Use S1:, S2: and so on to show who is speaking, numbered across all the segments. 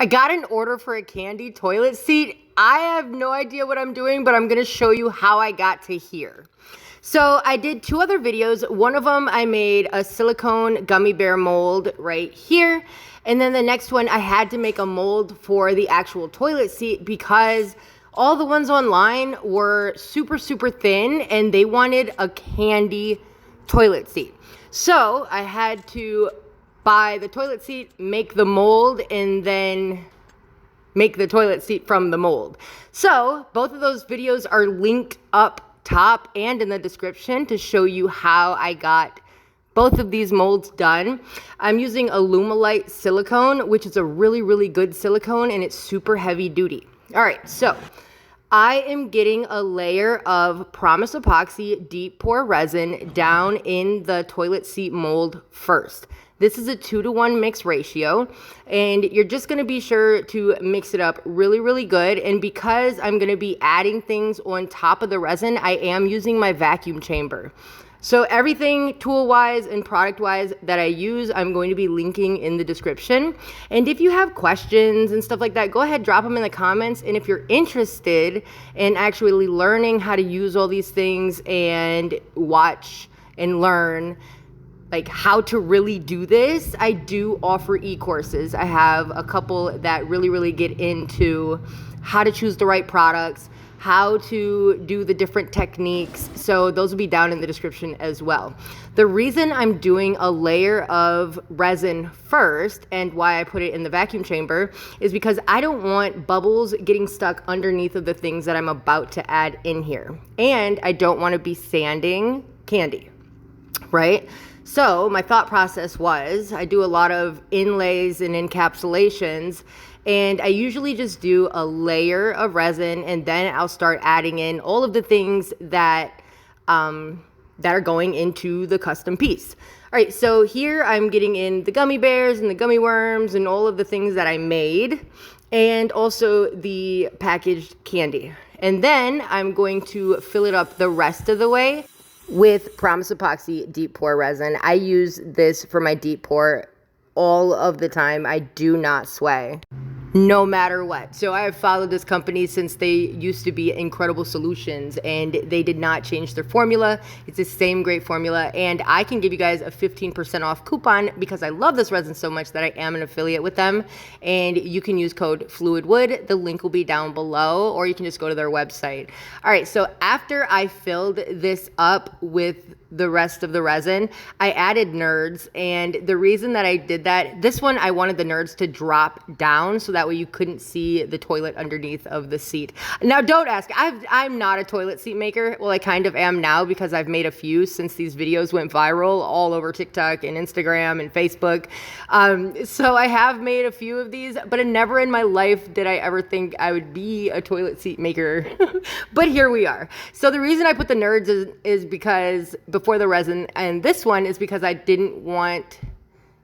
S1: I got an order for a candy toilet seat. I have no idea what I'm doing, but I'm gonna show you how I got to here. So I did 2 other videos. One of them I made a silicone gummy bear mold right here. And then the next one I had to make a mold for the actual toilet seat because all the ones online were super, super thin and they wanted a candy toilet seat. So I had to buy the toilet seat, make the mold, and then make the toilet seat from the mold. So both of those videos are linked up top and in the description to show you how I got both of these molds done. I'm using Alumilite silicone, which is a really, really good silicone, and it's super heavy duty. All right, so I am getting a layer of Promise Epoxy Deep Pour Resin down in the toilet seat mold first. This is a 2-to-1 mix ratio, and you're just gonna be sure to mix it up really, really good. And because I'm gonna be adding things on top of the resin, I am using my vacuum chamber. So everything tool-wise and product-wise that I use, I'm going to be linking in the description. And if you have questions and stuff like that, go ahead, drop them in the comments. And if you're interested in actually learning how to use all these things and watch and learn like how to really do this, I do offer e-courses. I have a couple that really, really get into how to choose the right products, how to do the different techniques. So those will be down in the description as well. The reason I'm doing a layer of resin first and why I put it in the vacuum chamber is because I don't want bubbles getting stuck underneath of the things that I'm about to add in here. And I don't want to be sanding candy, right? So my thought process was I do a lot of inlays and encapsulations, and I usually just do a layer of resin and then I'll start adding in all of the things that are going into the custom piece. All right, so here I'm getting in the gummy bears and the gummy worms and all of the things that I made, and also the packaged candy. And then I'm going to fill it up the rest of the way with Promise Epoxy Deep Pour Resin. I use this for my deep pour all of the time. I do not sway, no matter what. So I have followed this company since they used to be Incredible Solutions, and they did not change their formula. It's the same great formula, and I can give you guys a 15% off coupon because I love this resin so much that I am an affiliate with them, and you can use code FLUIDWOOD. The link will be down below, or you can just go to their website. All right, so after I filled this up with the rest of the resin, I added nerds, and the reason that I did that, this one I wanted the nerds to drop down so that way you couldn't see the toilet underneath of the seat. Now don't ask, I'm not a toilet seat maker. Well, I kind of am now because I've made a few since these videos went viral all over TikTok and Instagram and Facebook. So I have made a few of these, but never in my life did I ever think I would be a toilet seat maker. But here we are. So the reason I put the nerds is because before the resin, and this one is because I didn't want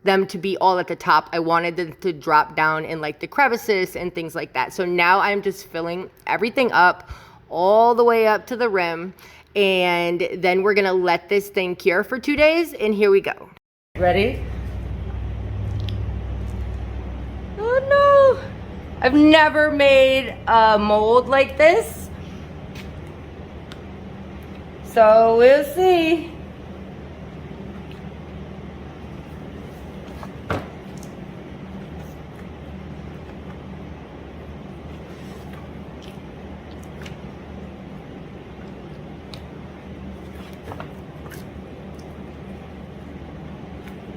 S1: them to be all at the top. I wanted them to drop down in like the crevices and things like that. So now I'm just filling everything up all the way up to the rim, and then we're gonna let this thing cure for 2 days, and here we go. Ready? Oh no! I've never made a mold like this, so we'll see.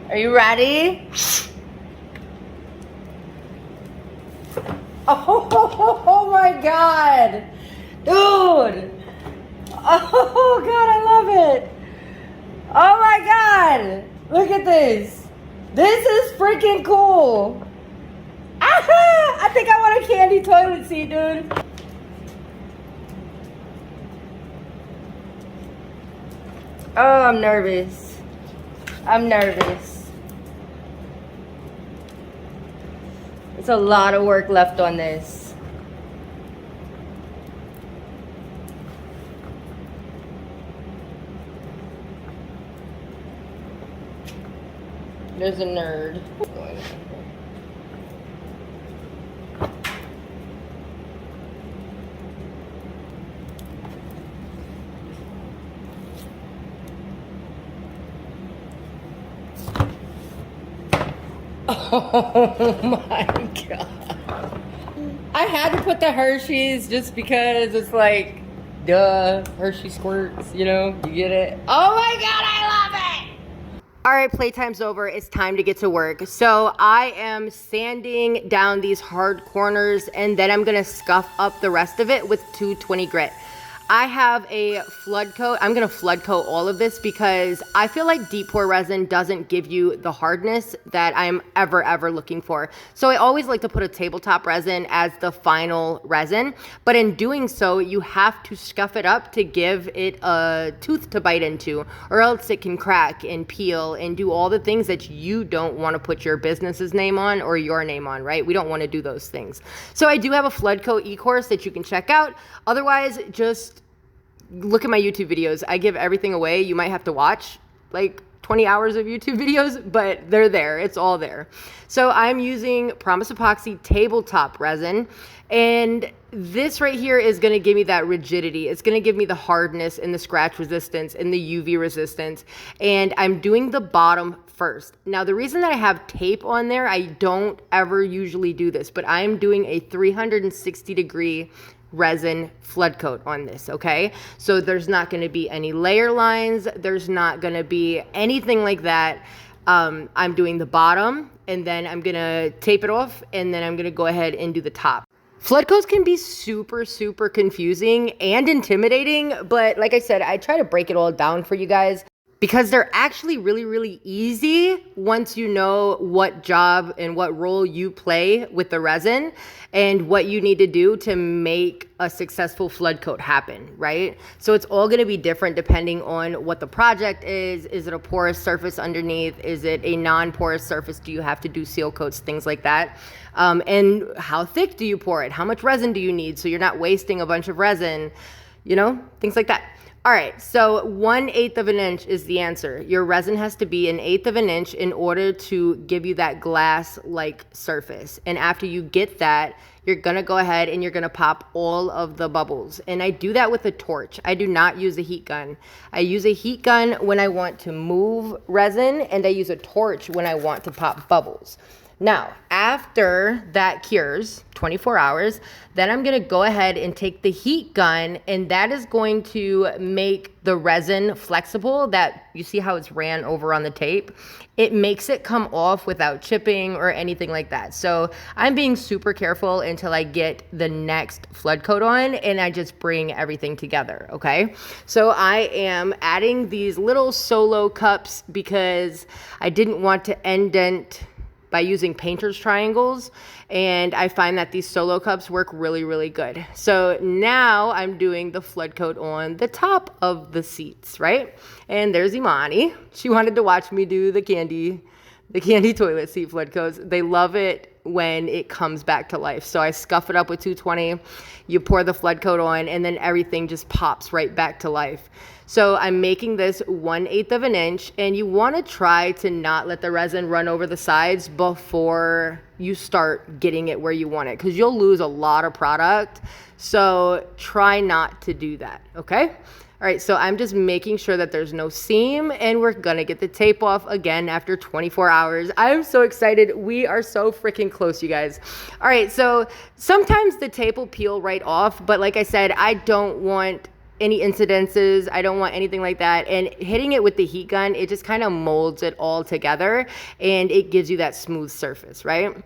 S1: Are you ready? Oh my God, dude. Oh God, I love it. Oh my God, look at this. This is freaking cool. Ah, I think I want a candy toilet seat, dude. Oh, I'm nervous. I'm nervous. It's a lot of work left on this. There's a nerd. Oh my God. I had to put the Hershey's just because it's like, duh, Hershey squirts, you know, you get it. Oh my God, I love it. All right, playtime's over. It's time to get to work. So I am sanding down these hard corners and then I'm gonna scuff up the rest of it with 220 grit. I have a flood coat. I'm gonna flood coat all of this because I feel like deep pour resin doesn't give you the hardness that I'm ever looking for. So I always like to put a tabletop resin as the final resin, but in doing so, you have to scuff it up to give it a tooth to bite into, or else it can crack and peel and do all the things that you don't wanna put your business's name on or your name on, right? We don't wanna do those things. So I do have a flood coat e-course that you can check out. Otherwise, just look at my YouTube videos. I give everything away. You might have to watch like 20 hours of YouTube videos, but they're there. It's all there. So I'm using Promise Epoxy tabletop resin, and this right here is going to give me that rigidity. It's going to give me the hardness and the scratch resistance and the UV resistance, and I'm doing the bottom first. Now, the reason that I have tape on there, I don't ever usually do this, but I'm doing a 360-degree resin flood coat on this, okay? So there's not going to be any layer lines. There's not going to be anything like that. I'm doing the bottom, and then I'm going to tape it off, and then I'm going to go ahead and do the top. Flood coats can be super confusing and intimidating, but like I said, I try to break it all down for you guys because they're actually really easy once you know what job and what role you play with the resin and what you need to do to make a successful flood coat happen, right? So it's all gonna be different depending on what the project is. Is it a porous surface underneath? Is it a non-porous surface? Do you have to do seal coats, things like that? And how thick do you pour it? How much resin do you need so you're not wasting a bunch of resin? You know, things like that. All right, so 1/8 of an inch is the answer. Your resin has to be 1/8 of an inch in order to give you that glass-like surface. And after you get that, you're gonna go ahead and you're gonna pop all of the bubbles. And I do that with a torch. I do not use a heat gun. I use a heat gun when I want to move resin, and I use a torch when I want to pop bubbles. Now, after that cures, 24 hours, then I'm gonna go ahead and take the heat gun, and that is going to make the resin flexible. That you see how it's ran over on the tape? It makes it come off without chipping or anything like that. So I'm being super careful until I get the next flood coat on, and I just bring everything together, okay? So I am adding these little solo cups because I didn't want to indent by using painter's triangles, and I find that these solo cups work really good. So now I'm doing the flood coat on the top of the seats, right? And there's Imani. She wanted to watch me do the candy toilet seat flood coats. They love it when it comes back to life. So I scuff it up with 220, you pour the flood coat on, and then everything just pops right back to life. So I'm making this 1/8 of an inch, and you want to try to not let the resin run over the sides before you start getting it where you want it, because you'll lose a lot of product. So try not to do that, okay? All right, so I'm just making sure that there's no seam, and we're gonna get the tape off again after 24 hours. I'm so excited. We are so freaking close, you guys. All right, so sometimes the tape will peel right off, but like I said, I don't want any incidences. I don't want anything like that. And hitting it with the heat gun, it just kind of molds it all together, and it gives you that smooth surface, right? All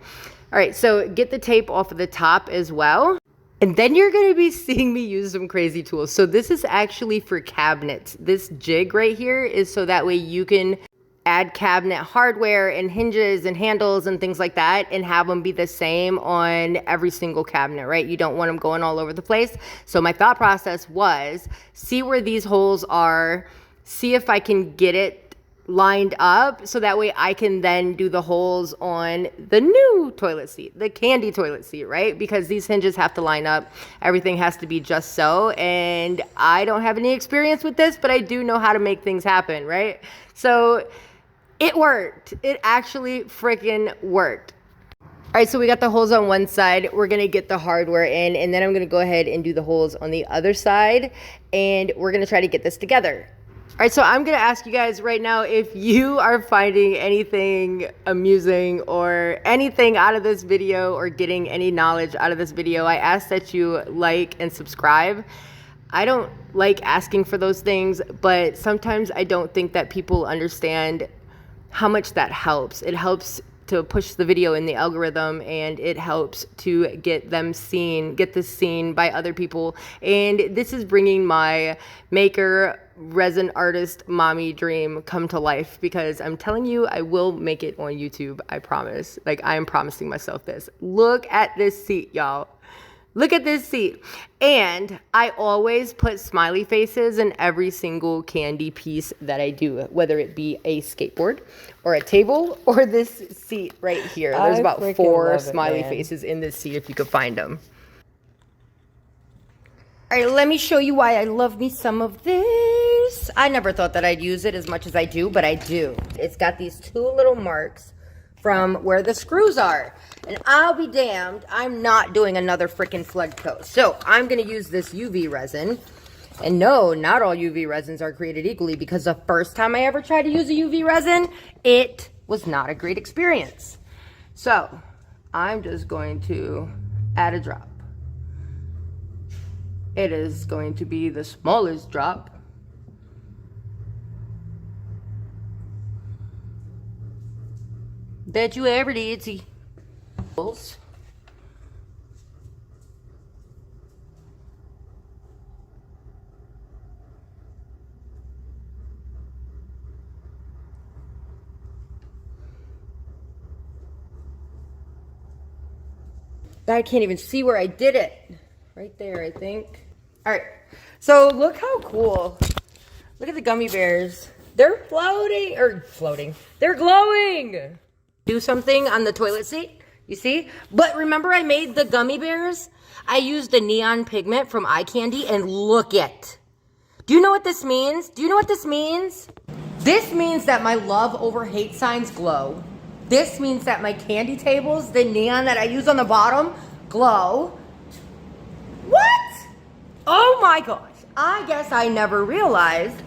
S1: right, so get the tape off of the top as well. And then you're gonna be seeing me use some crazy tools. So this is actually for cabinets. This jig right here is so that way you can add cabinet hardware and hinges and handles and things like that and have them be the same on every single cabinet, right? You don't want them going all over the place. So my thought process was, see where these holes are, see if I can get it lined up so that way I can then do the holes on the new toilet seat, the candy toilet seat, right? Because these hinges have to line up. Everything has to be just so. And I don't have any experience with this, but I do know how to make things happen, right? So it worked. It actually freaking worked. All right, so we got the holes on one side. We're gonna get the hardware in, and then I'm gonna go ahead and do the holes on the other side, and we're gonna try to get this together. All right, so I'm gonna ask you guys right now if you are finding anything amusing or anything out of this video or getting any knowledge out of this video. I ask that you like and subscribe. I don't like asking for those things, but sometimes I don't think that people understand how much that helps. It helps to push the video in the algorithm, and it helps to get this seen by other people. And this is bringing my maker, resin artist, mommy dream come to life, because I'm telling you, I will make it on YouTube. I promise. Like, I am promising myself this. Look at this seat, y'all. Look at this seat. And I always put smiley faces in every single candy piece that I do, whether it be a skateboard or a table or this seat right here. There's about 4 smiley faces in this seat if you could find them. All right, let me show you why I love me some of this. I never thought that I'd use it as much as I do, but I do. It's got these 2 little marks from where the screws are. And I'll be damned, I'm not doing another freaking flood coat. So I'm gonna use this UV resin. And no, not all UV resins are created equally, because the first time I ever tried to use a UV resin, it was not a great experience. So I'm just going to add a drop. It is going to be the smallest drop. That you ever did see. I can't even see where I did it. Right there, I think. All right, so look how cool. Look at the gummy bears. They're floating, they're glowing. Do something on the toilet seat, you see? But remember, I made the gummy bears? I used the neon pigment from eye candy, and look it. Do you know what this means? Do you know what this means? This means that my love over hate signs glow. This means that my candy tables, the neon that I use on the bottom, glow. What? Oh my gosh, I guess I never realized.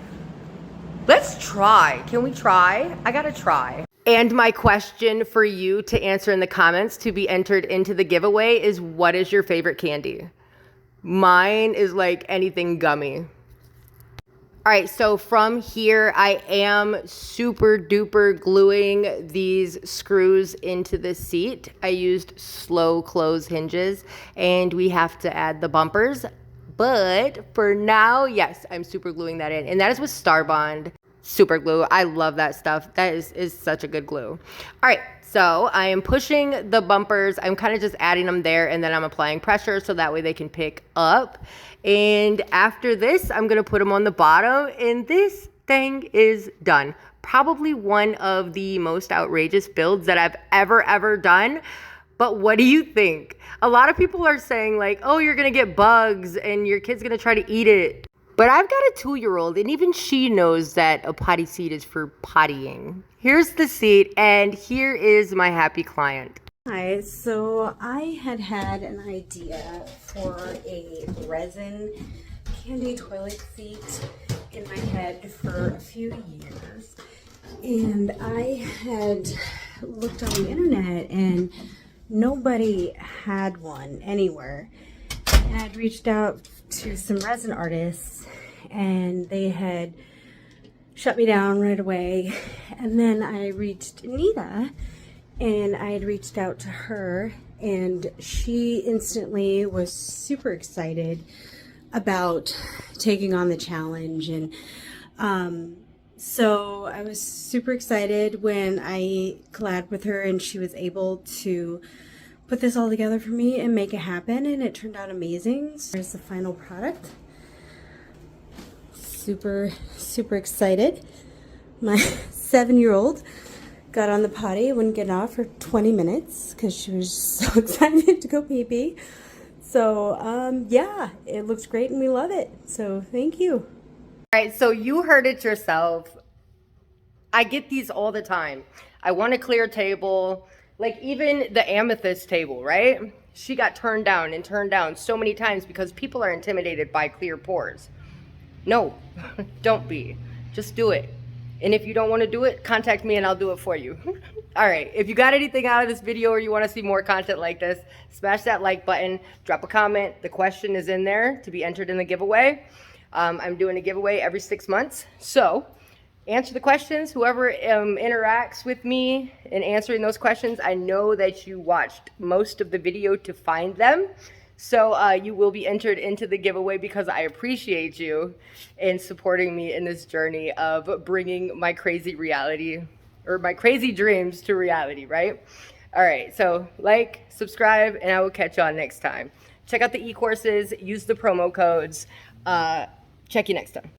S1: Let's try. Can we try? I gotta try. And my question for you to answer in the comments to be entered into the giveaway is, what is your favorite candy? Mine is like anything gummy. All right, so from here, I am super duper gluing these screws into the seat. I used slow close hinges, and we have to add the bumpers. But for now, yes, I'm super gluing that in. And that is with Starbond super glue. I love that stuff. That is such a good glue. All right, so I am pushing the bumpers. I'm kind of just adding them there, and then I'm applying pressure so that way they can pick up. And after this, I'm gonna put them on the bottom, and this thing is done. Probably one of the most outrageous builds that I've ever done. But what do you think? A lot of people are saying like, oh, you're gonna get bugs and your kid's gonna try to eat it. But I've got a 2-year-old, and even she knows that a potty seat is for pottying. Here's the seat, and here is my happy client.
S2: Hi, so I had an idea for a resin candy toilet seat in my head for a few years. And I had looked on the internet, and nobody had one anywhere. And I'd reached out to some resin artists, and they had shut me down right away. And then I reached Anita, and I had reached out to her, and she instantly was super excited about taking on the challenge. And so I was super excited when I collabed with her, and she was able to put this all together for me and make it happen, and it turned out amazing. So here's the final product. Super excited. My 7-year-old got on the potty, wouldn't get off for 20 minutes because she was so excited to go pee pee. So yeah, it looks great and we love it. So thank you.
S1: All right, so you heard it yourself. I get these all the time. I want a clear table. Like even the amethyst table, right? She got turned down so many times because people are intimidated by clear pores. No, don't be. Just do it. And if you don't want to do it, contact me and I'll do it for you. All right, if you got anything out of this video or you want to see more content like this, smash that like button, drop a comment. The question is in there to be entered in the giveaway. I'm doing a giveaway every 6 months. So answer the questions. Whoever interacts with me in answering those questions, I know that you watched most of the video to find them. So you will be entered into the giveaway because I appreciate you in supporting me in this journey of bringing my crazy reality or my crazy dreams to reality, right? All right, so like, subscribe, and I will catch you on next time. Check out the e-courses, use the promo codes. Check you next time.